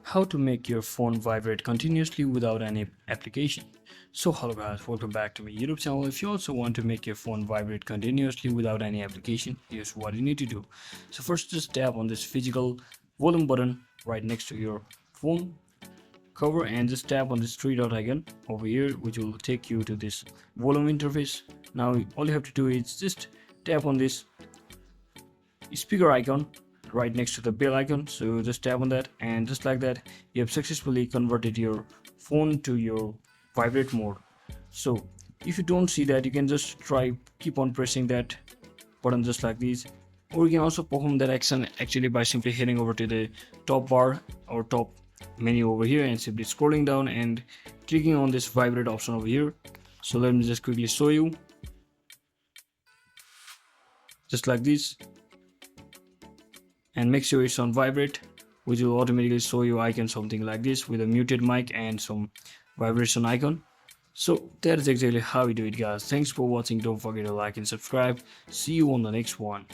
How to make your phone vibrate continuously without any application. So hello guys, welcome back to my YouTube channel. If you also want to make your phone vibrate continuously without any application, here's what you need to do. So first, just tap on this physical volume button right next to your phone cover and just tap on this three dot icon over here, which will take you to this volume interface. Now all you have to do is just tap on this speaker icon right next to the bell icon. So just tap on that, and just like that, you have successfully converted your phone to your vibrate mode. So if you don't see that, you can just keep on pressing that button just like this, or you can also perform that action actually by simply heading over to the top bar or top menu over here and simply scrolling down and clicking on this vibrate option over here. So let me just quickly show you, just like this, and make sure it's on vibrate, which will automatically show you icon something like this with a muted mic and some vibration icon. So that is exactly how we do it, guys. Thanks for watching. Don't forget to like and subscribe. See you on the next one.